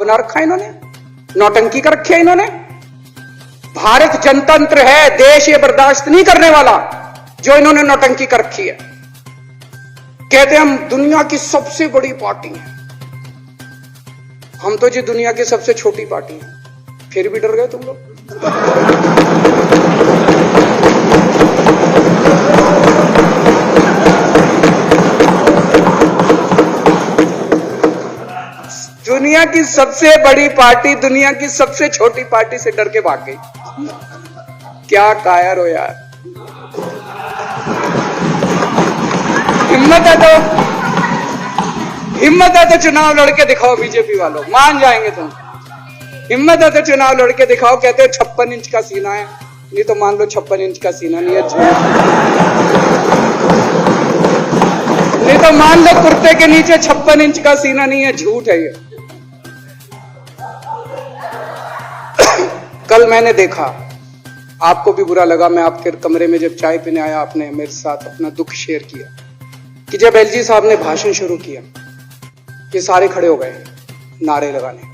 बना रखा है इन्होंने, नौटंकी कर रखी है इन्होंने। भारत जनतंत्र है, देश ये बर्दाश्त नहीं करने वाला जो इन्होंने नौटंकी कर रखी है। कहते हम दुनिया की सबसे बड़ी पार्टी है, हम तो जी दुनिया की सबसे छोटी पार्टी है, फिर भी डर गए तुम लोग। दुनिया की सबसे बड़ी पार्टी दुनिया की सबसे छोटी पार्टी से डर के भाग गई। क्या कायर हो यार, हिम्मत है तो चुनाव लड़के दिखाओ बीजेपी वालों, मान जाएंगे तुम। हिम्मत है तो चुनाव लड़के दिखाओ। कहते हैं 56 इंच का सीना है, नहीं तो मान लो 56 इंच का सीना नहीं है, नहीं तो मान लो कुर्ते के नीचे 56 इंच का सीना नहीं है, झूठ है ये। कल मैंने देखा, आपको भी बुरा लगा, मैं आपके कमरे में जब चाय पीने आया, आपने मेरे साथ अपना दुख शेयर किया कि जब एलजी साहब ने भाषण शुरू किया, ये सारे खड़े हो गए नारे लगाने।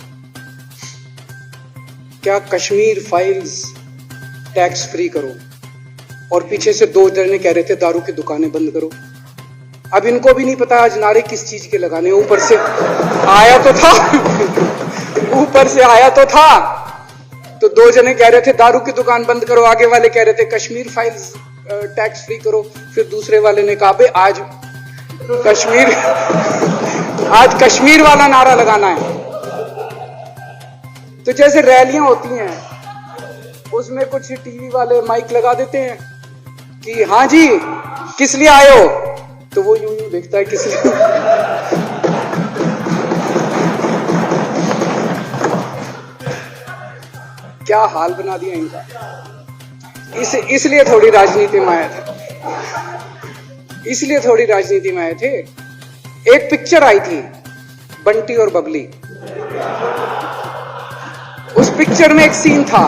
क्या कश्मीर फाइल्स टैक्स फ्री करो, और पीछे से 2 जने कह रहे थे दारू की दुकानें बंद करो। अब इनको भी नहीं पता आज नारे किस चीज के लगाने। ऊपर से आया तो था ऊपर से आया तो था, तो 2 जने कह रहे थे दारू की दुकान बंद करो, आगे वाले कह रहे थे कश्मीर फाइल्स टैक्स फ्री करो, फिर दूसरे वाले ने कहा आज कश्मीर वाला नारा लगाना है। तो जैसे रैलियां होती हैं, उसमें कुछ टीवी वाले माइक लगा देते हैं कि हाँ जी किस लिए आए हो, तो वो यूं यूं देखता है किस लिए। क्या हाल बना दिया इनका। इसलिए थोड़ी राजनीति में आए थे, इसलिए थोड़ी राजनीति में आए थे। एक पिक्चर आई थी बंटी और बबली, उस पिक्चर में एक सीन था,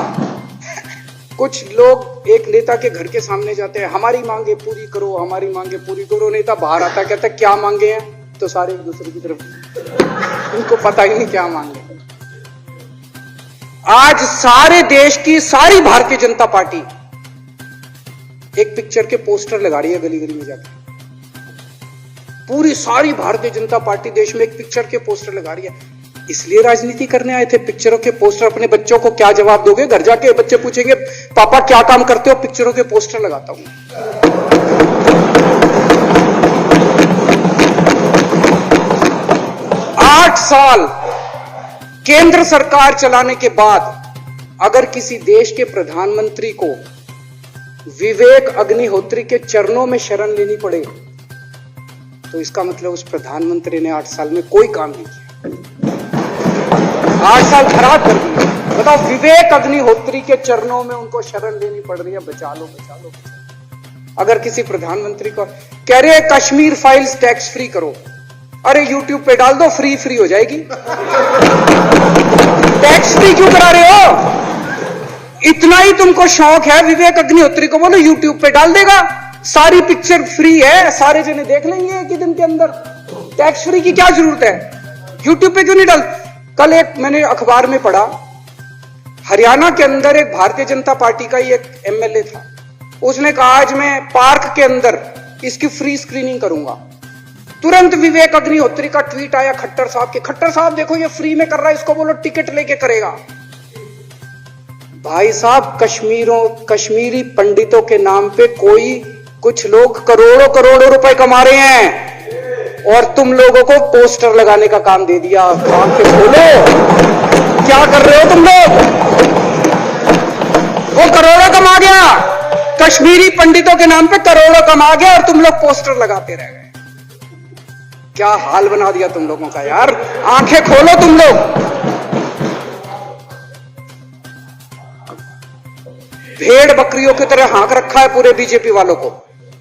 कुछ लोग एक नेता के घर के सामने जाते हैं, हमारी मांगे पूरी करो, हमारी मांगे पूरी करो। नेता बाहर आता, कहता क्या मांगे हैं, तो सारे एक दूसरे की तरफ, उनको पता ही नहीं क्या मांगे। आज सारे देश की सारी भारतीय जनता पार्टी एक पिक्चर के पोस्टर लगा रही है गली गली में जाकर। पूरी सारी भारतीय जनता पार्टी देश में एक पिक्चर के पोस्टर लगा रही है। इसलिए राजनीति करने आए थे, पिक्चरों के पोस्टर। अपने बच्चों को क्या जवाब दोगे? घर जाके बच्चे पूछेंगे पापा क्या काम करते हो? पिक्चरों के पोस्टर लगाता हूं। 8 साल केंद्र सरकार चलाने के बाद अगर किसी देश के प्रधानमंत्री को विवेक अग्निहोत्री के चरणों में शरण लेनी पड़े, तो इसका मतलब उस प्रधानमंत्री ने 8 साल में कोई काम नहीं किया, 8 साल खराब कर दिए। बताओ, विवेक अग्निहोत्री के चरणों में उनको शरण लेनी पड़ रही है, बचा लो बचा लो बचा लो। अगर किसी प्रधानमंत्री को कह रहे हैं कश्मीर फाइल्स टैक्स फ्री करो, अरे यूट्यूब पे डाल दो, फ्री हो जाएगी। टैक्स फ्री क्यों करा रहे हो? इतना ही तुमको शौक है, विवेक अग्निहोत्री को बोलो यूट्यूब पे डाल देगा, सारी पिक्चर फ्री है, सारे जने देख लेंगे एक ही दिन के अंदर। टैक्स फ्री की क्या जरूरत है? यूट्यूब पे क्यों नहीं डाल? कल एक मैंने अखबार में पढ़ा, हरियाणा के अंदर एक भारतीय जनता पार्टी का ही एक एमएलए था, उसने कहा आज मैं पार्क के अंदर इसकी फ्री स्क्रीनिंग करूंगा। तुरंत विवेक अग्निहोत्री का ट्वीट आया खट्टर साहब के, खट्टर साहब देखो ये फ्री में कर रहा है, इसको बोलो टिकट लेके करेगा। भाई साहब, कश्मीरी पंडितों के नाम पे कुछ लोग करोड़ों रुपए कमा रहे हैं, और तुम लोगों को पोस्टर लगाने का काम दे दिया। आंखें खोलो, क्या कर रहे हो तुम लोग? वो करोड़ों कमा गया, कश्मीरी पंडितों के नाम पे करोड़ों कमा गया, और तुम लोग पोस्टर लगाते रह गए। क्या हाल बना दिया तुम लोगों का यार। आंखें खोलो तुम लोग। भेड़ बकरियों की तरह हाँक रखा है पूरे बीजेपी वालों को,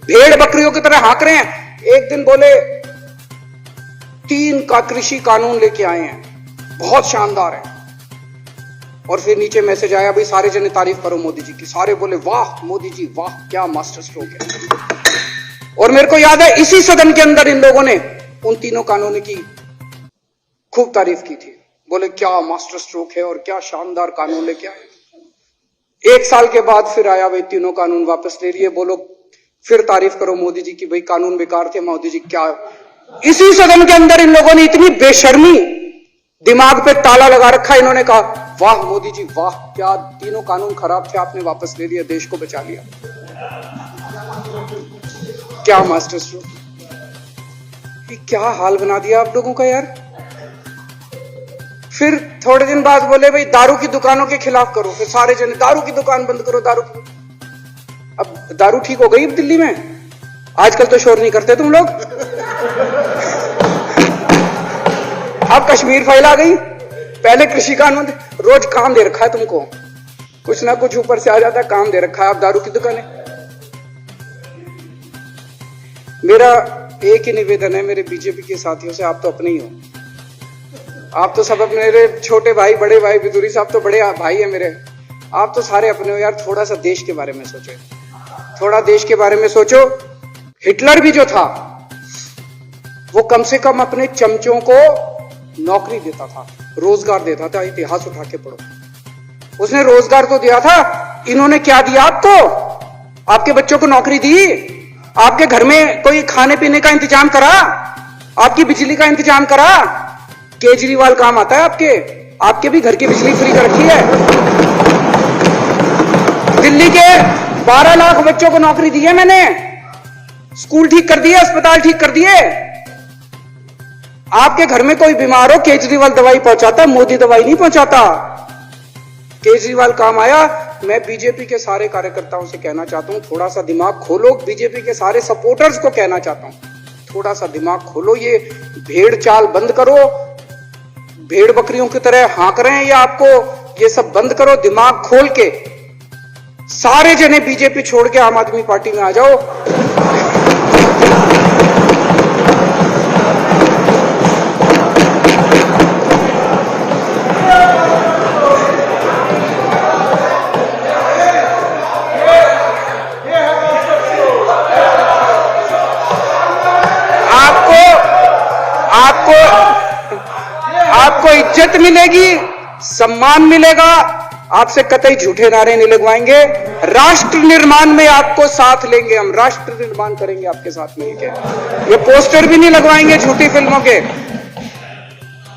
भेड़ बकरियों की तरह हाँक रहे हैं। एक दिन बोले 3 का कृषि कानून लेके आए हैं, बहुत शानदार है, और फिर नीचे मैसेज आया भाई सारे जने तारीफ करो मोदी जी की। सारे बोले वाह मोदी जी वाह, क्या मास्टर स्ट्रोक है। और मेरे को याद है इसी सदन के अंदर इन लोगों ने उन 3 कानूनों की खूब तारीफ की थी। बोले क्या मास्टर स्ट्रोक है और क्या शानदार कानून लेके आए। 1 साल के बाद फिर आया, भाई तीनों कानून वापस ले लिए। बोलो फिर तारीफ करो मोदी जी की, भाई कानून बेकार थे मोदी जी। क्या इसी सदन के अंदर इन लोगों ने इतनी बेशर्मी, दिमाग पे ताला लगा रखा। इन्होंने कहा वाह मोदी जी वाह, क्या तीनों कानून खराब थे, आपने वापस ले लिया, देश को बचा लिया। क्या मास्टर स्ट्रोक, क्या हाल बना दिया आप लोगों का यार। फिर थोड़े दिन बाद बोले भाई दारू की दुकानों के खिलाफ करो, फिर सारे जने दारू की दुकान बंद करो, दारू की। अब दारू ठीक हो गई अब दिल्ली में, आजकल तो शोर नहीं करते तुम लोग। अब कश्मीर फाइल आ गई, पहले कृषि कानून, रोज काम दे रखा है तुमको, कुछ ना कुछ ऊपर से आ जाता है, काम दे रखा है। अब दारू की दुकानें। मेरा एक ही निवेदन है मेरे बीजेपी के साथियों से, आप तो अपने ही हो, आप तो सब अपने, मेरे छोटे भाई बड़े भाई बिदुरी साहब तो बड़े भाई है मेरे, आप तो सारे अपने हो यार। थोड़ा सा देश के बारे में सोचो, थोड़ा देश के बारे में सोचो। हिटलर भी जो था वो कम से कम अपने चमचों को नौकरी देता था, रोजगार देता था। इतिहास उठा के पढ़ो, उसने रोजगार तो दिया था। इन्होंने क्या दिया आपको? आपके बच्चों को नौकरी दी, आपके घर में कोई खाने पीने का इंतजाम करा, आपकी बिजली का इंतजाम करा। केजरीवाल काम आता है आपके भी घर की बिजली फ्री कर रखी है। दिल्ली के 12 लाख बच्चों को नौकरी दी है मैंने, स्कूल ठीक कर दिए, अस्पताल ठीक कर दिए। आपके घर में कोई बीमार हो, केजरीवाल दवाई पहुंचाता, मोदी दवाई नहीं पहुंचाता। केजरीवाल काम आया। मैं बीजेपी के सारे कार्यकर्ताओं से कहना चाहता हूं, थोड़ा सा दिमाग खोलो। बीजेपी के सारे सपोर्टर्स को कहना चाहता हूं, थोड़ा सा दिमाग खोलो। ये भेड़ चाल बंद करो, भेड़ बकरियों की तरह हाँक रहे हैं ये आपको, ये सब बंद करो। दिमाग खोल के सारे जने बीजेपी छोड़ के आम आदमी पार्टी में आ जाओ। आपको इज्जत मिलेगी, सम्मान मिलेगा, आपसे कतई झूठे नारे नहीं लगवाएंगे। राष्ट्र निर्माण में आपको साथ लेंगे, हम राष्ट्र निर्माण करेंगे आपके साथ मिलकर। ये पोस्टर भी नहीं लगवाएंगे झूठी फिल्मों के।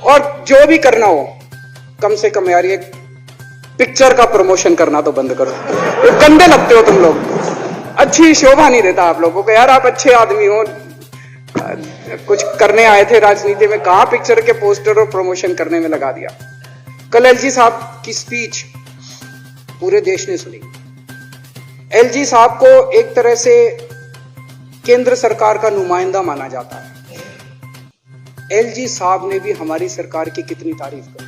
और जो भी करना हो, कम से कम यार ये पिक्चर का प्रमोशन करना तो बंद करो। ये गंदे लगते हो तुम लोग, अच्छी शोभा नहीं देता आप लोगों को यार। आप अच्छे आदमी हो, कुछ करने आए थे राजनीति में, कहां पिक्चर के पोस्टर और प्रमोशन करने में लगा दिया। कल एलजी साहब की स्पीच पूरे देश ने सुनी। एलजी साहब को एक तरह से केंद्र सरकार का नुमाइंदा माना जाता है। एलजी साहब ने भी हमारी सरकार की कितनी तारीफ की।